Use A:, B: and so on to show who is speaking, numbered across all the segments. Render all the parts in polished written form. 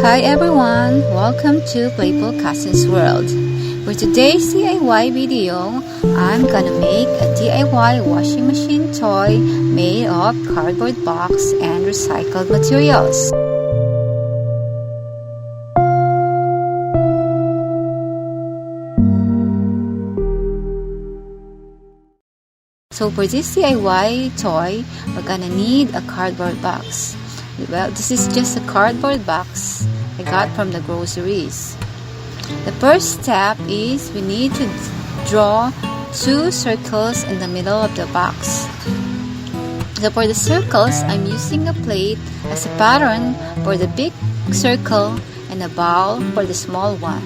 A: Hi everyone! Welcome to Playful Cousins World. For today's DIY video, I'm gonna make a DIY washing machine toy made of cardboard box and recycled materials. So for this DIY toy, we're gonna need a cardboard box. Well, this is just a cardboard box I got from the groceries. The first step is we need to draw two circles in the middle of the box. So for the circles, I'm using a plate as a pattern for the big circle and a bowl for the small one.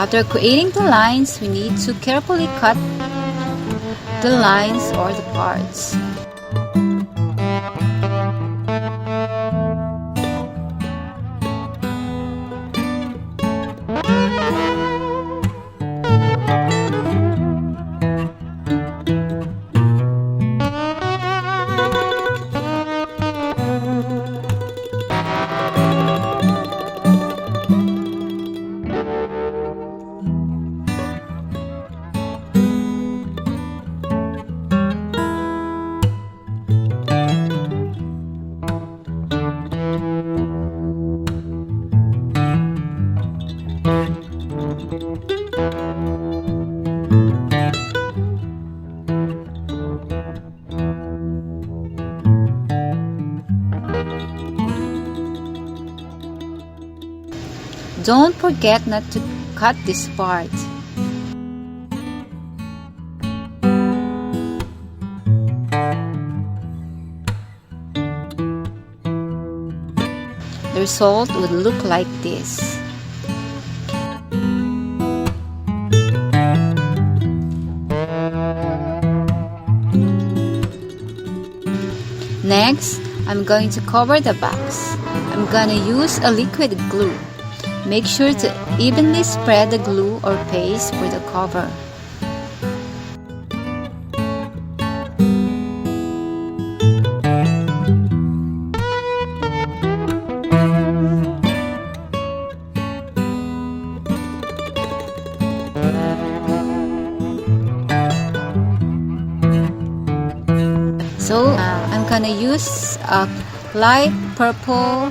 A: After creating the lines, we need to carefully cut the lines or the parts. Don't forget not to cut this part. The result would look like this. Next, I'm going to cover the box. I'm gonna use a liquid glue. Make sure to evenly spread the glue or paste for the cover. So I'm gonna use a light purple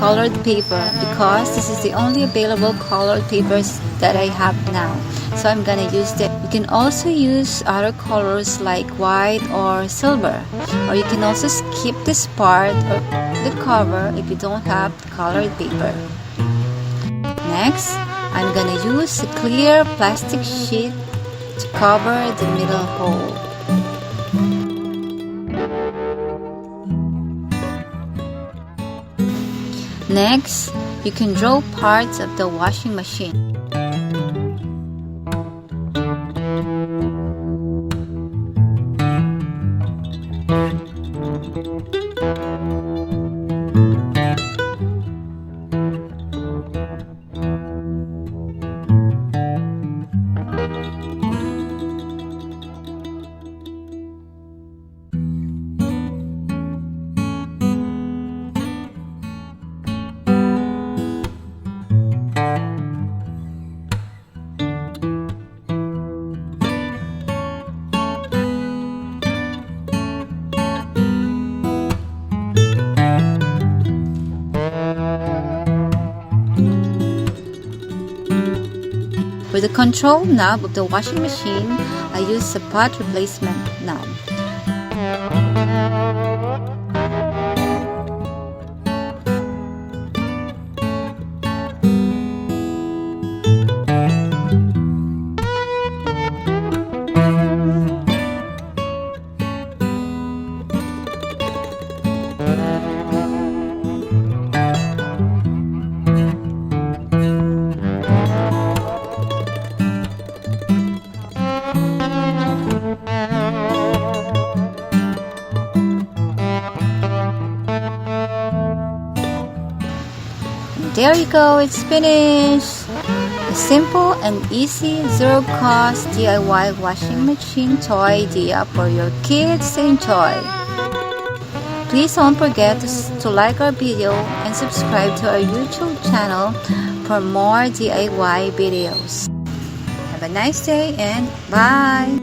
A: colored paper because this is the only available colored papers that I have now. So I'm gonna use that. You can also use other colors like white or silver, or you can also skip this part or the cover if you don't have colored paper. Next, I'm gonna use a clear plastic sheet to cover the middle hole. Next, you can draw parts of the washing machine. For the control knob of the washing machine, I use a pot replacement knob. there you go, it's finished! A simple and easy zero-cost DIY washing machine toy idea for your kids to enjoy. Please don't forget to like our video and subscribe to our YouTube channel for more DIY videos. Have a nice day and bye!